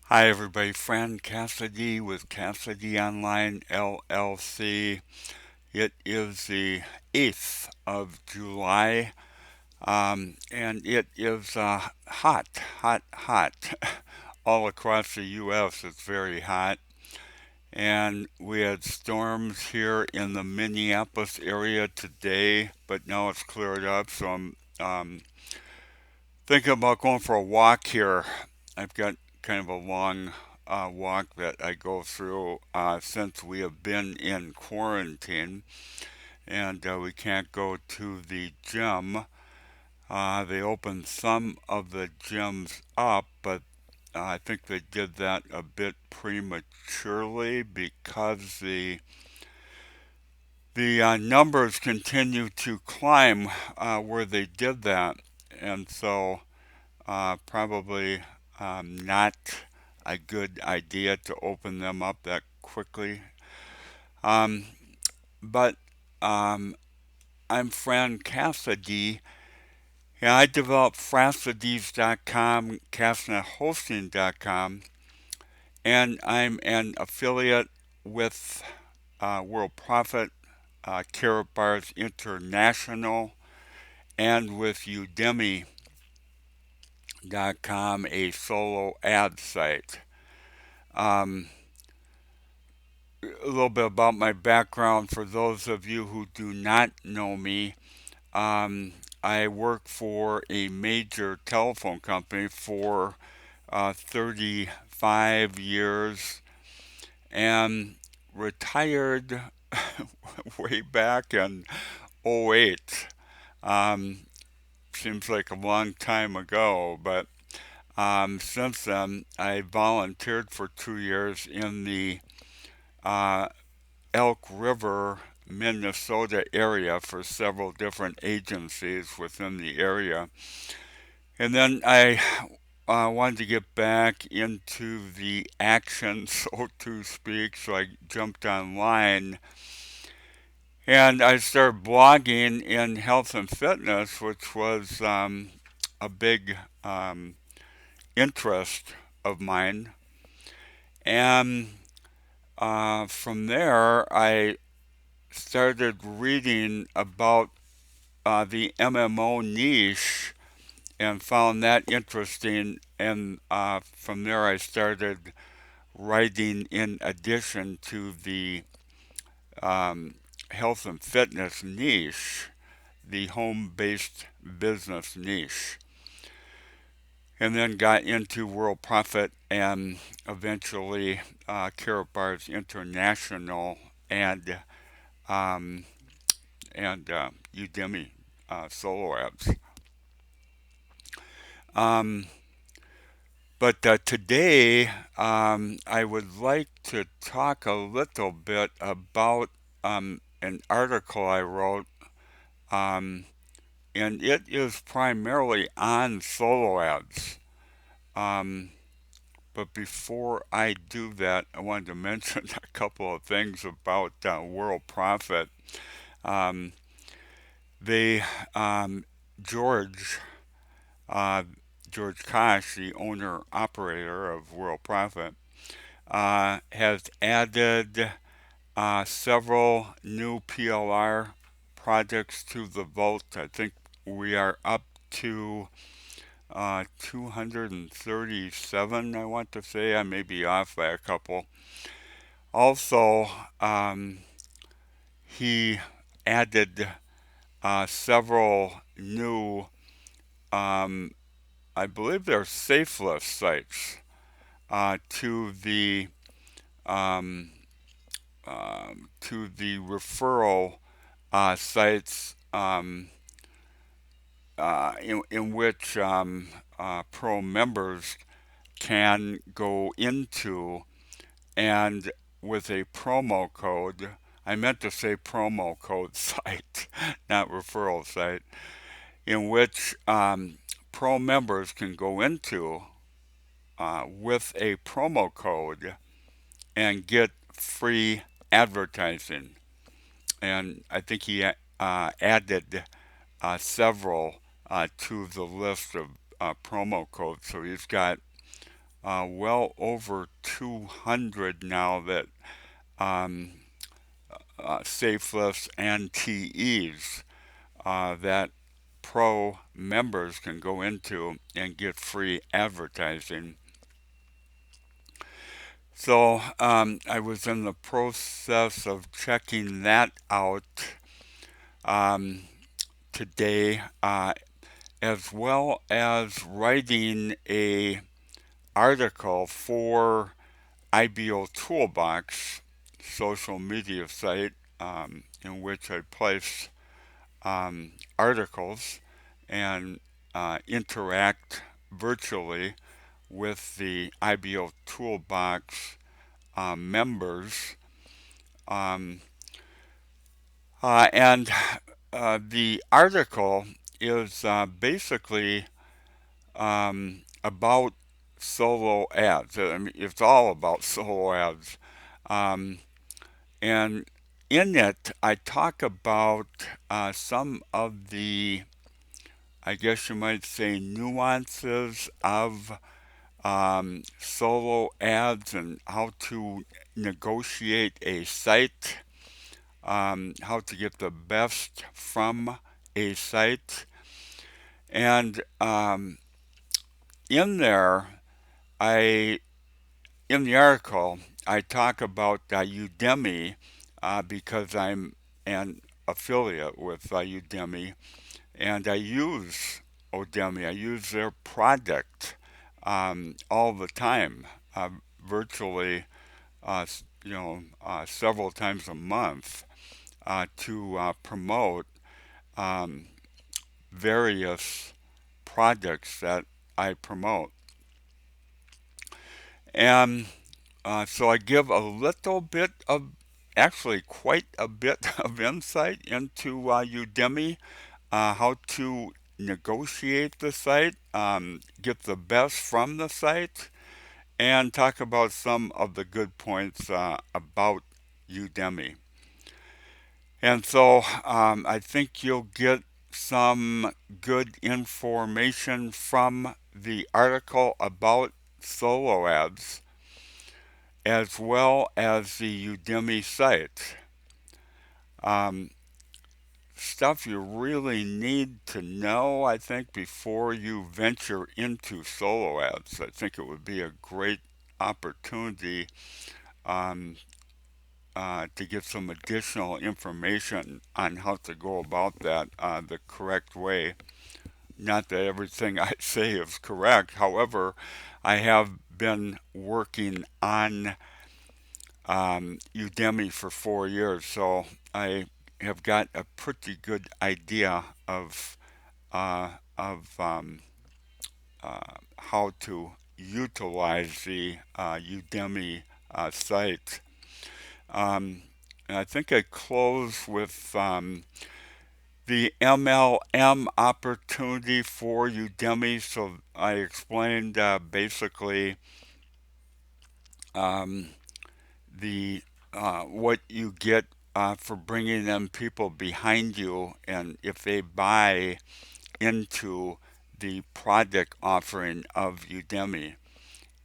Hi, everybody. Friend Cassady with Cassady Online LLC. It is the 8th of July, and it is hot. All across the U.S., it's very hot. And we had storms here in the Minneapolis area today, but now it's cleared up, so I'm thinking about going for a walk here. I've got kind of a long walk that I go through since we have been in quarantine and we can't go to the gym. They opened some of the gyms up, but I think they did that a bit prematurely because the numbers continue to climb where they did that, and so probably not a good idea to open them up that quickly. Um, but um, I'm Fran Cassady, and I developed Francadies.com, CastNetHosting.com, and I'm an affiliate with World Profit, Karatbars International, and with Udemy.com, a solo ad site. Um, a little bit about my background for those of you who do not know me. Um, I work for a major telephone company for 35 years and retired way back in '08. Um, Seems like a long time ago, but since then I volunteered for 2 years in the uh, Elk River, Minnesota area for several different agencies within the area. And then I wanted to get back into the action, so to speak, so I jumped online and I started blogging in health and fitness, which was a big interest of mine. And from there, I started reading about the MMO niche and found that interesting. And from there, I started writing in addition to the um, health and fitness niche, the home based business niche. And then got into World Profit and eventually Karatbars International and um, Udemy solo apps. Um, but today, I would like to talk a little bit about an article I wrote, um, and it is primarily on solo ads. Um, but before I do that, I wanted to mention a couple of things about World Profit. Um, they, um, George, uh, George Kosh, the owner operator of World Profit, has added several new PLR projects to the vault. I think we are up to 237, I want to say. I may be off by a couple. Also, he added several new, um, I believe they're safe list sites um, to the referral sites in which pro members can go into and with a promo code. I meant to say promo code site, not referral site, in which pro members can go into with a promo code and get free advertising. And I think he added several to the list of promo codes. So he's got well over 200 now that um, safe lifts and TEs that pro members can go into and get free advertising. So I was in the process of checking that out um, today, as well as writing a article for IBO Toolbox social media site in which I place articles and interact virtually with the IBO Toolbox members. Um, and the article is basically about solo ads. I mean, it's all about solo ads. Um, and in it, I talk about some of the, I guess you might say, nuances of solo ads and how to negotiate a site, how to get the best from a site. And in there, I in the article, I talk about Udemy because I'm an affiliate with Udemy, and I use Udemy. I use their product all the time, virtually, several times a month to promote um, various projects that I promote. And so I give a little bit of, actually quite a bit of insight into Udemy, how to negotiate the site, get the best from the site, and talk about some of the good points about Udemy. And so I think you'll get some good information from the article about solo ads as well as the Udemy site. Um, Stuff you really need to know, I think, before you venture into solo ads. I think it would be a great opportunity um, to get some additional information on how to go about that the correct way. Not that everything I say is correct. However, I have been working on Udemy for 4 years, so I have got a pretty good idea of how to utilize the Udemy site. And I think I close with the MLM opportunity for Udemy. So I explained basically um, the what you get for bringing them people behind you, and if they buy into the product offering of Udemy.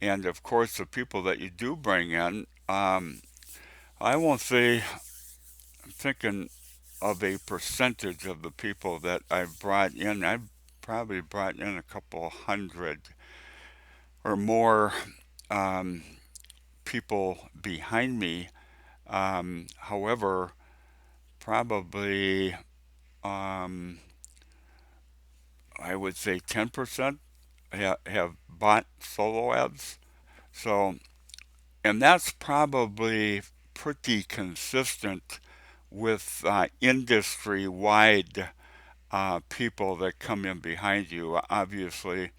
And of course, the people that you do bring in, I won't say, I'm thinking of a percentage of the people that I've brought in. I've probably brought in a couple hundred or more um, people behind me. However, probably um, I would say 10% have bought solo ads. So, and that's probably pretty consistent with industry wide people that come in behind you. Obviously,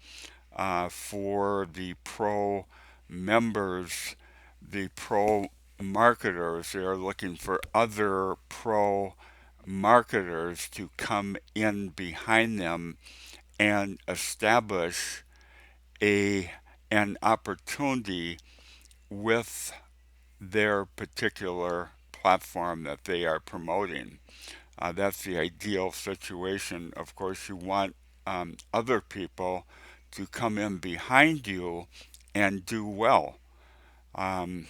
for the pro members, the pro marketers, they are looking for other pro marketers to come in behind them and establish a an opportunity with their particular platform that they are promoting. That's the ideal situation. Of course, you want other people to come in behind you and do well. Um,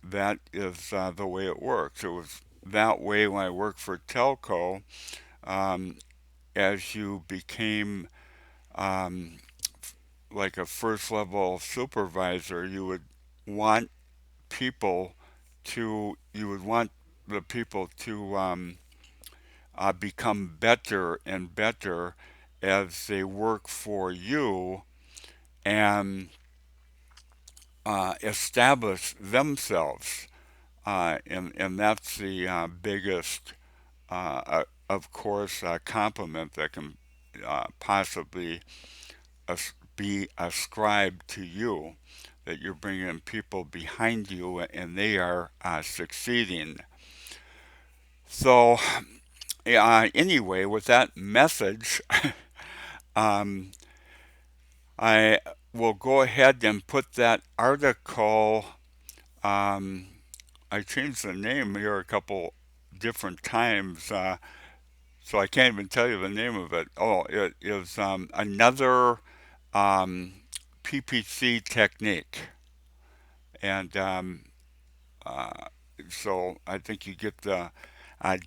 that is the way it works. It was that way when I worked for telco. Um, as you became um, like a first level supervisor, want people you would want the people to become better and better as they work for you and establish themselves. And that's the biggest, of course, compliment that can possibly be ascribed to you, that you're bringing people behind you and they are succeeding. So, anyway, with that message, um, I will go ahead and put that article. Um, I changed the name here a couple different times, so I can't even tell you the name of it. Oh, it is another um, PPC technique. And uh, so I think you get the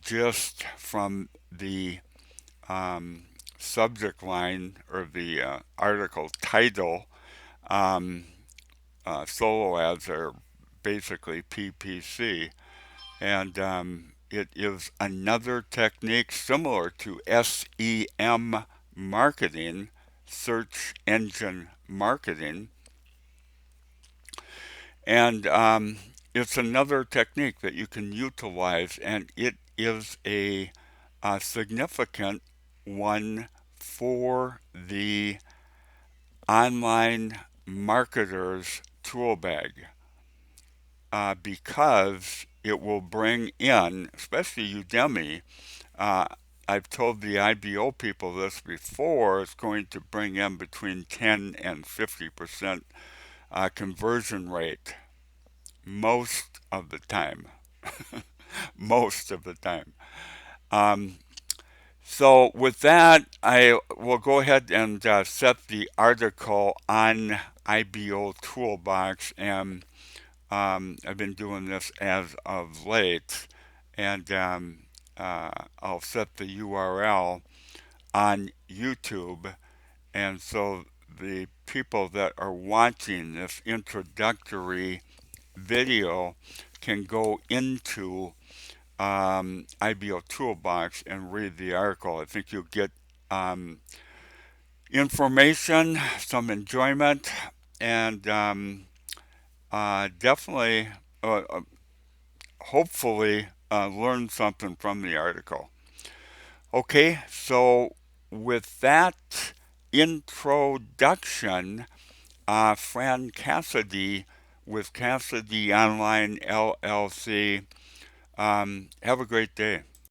gist from the um, subject line or the article title. Um, Solo ads are basically PPC, and it is another technique similar to SEM marketing, search engine marketing, and it's another technique that you can utilize, and it is a significant one for the online marketer's tool bag because it will bring in, especially Udemy. Uh, I've told the IBO people this before, it's going to bring in between 10 and 50% conversion rate most of the time. Most of the time. Um, so, with that, I will go ahead and set the article on IBO Toolbox, and I've been doing this as of late, and I'll set the URL on YouTube, and so the people that are watching this introductory video can go into IBO Toolbox and read the article. I think you'll get um, information, some enjoyment, and definitely, hopefully, learn something from the article. Okay, so with that introduction, Fran Cassady with Cassady Online LLC. Have a great day.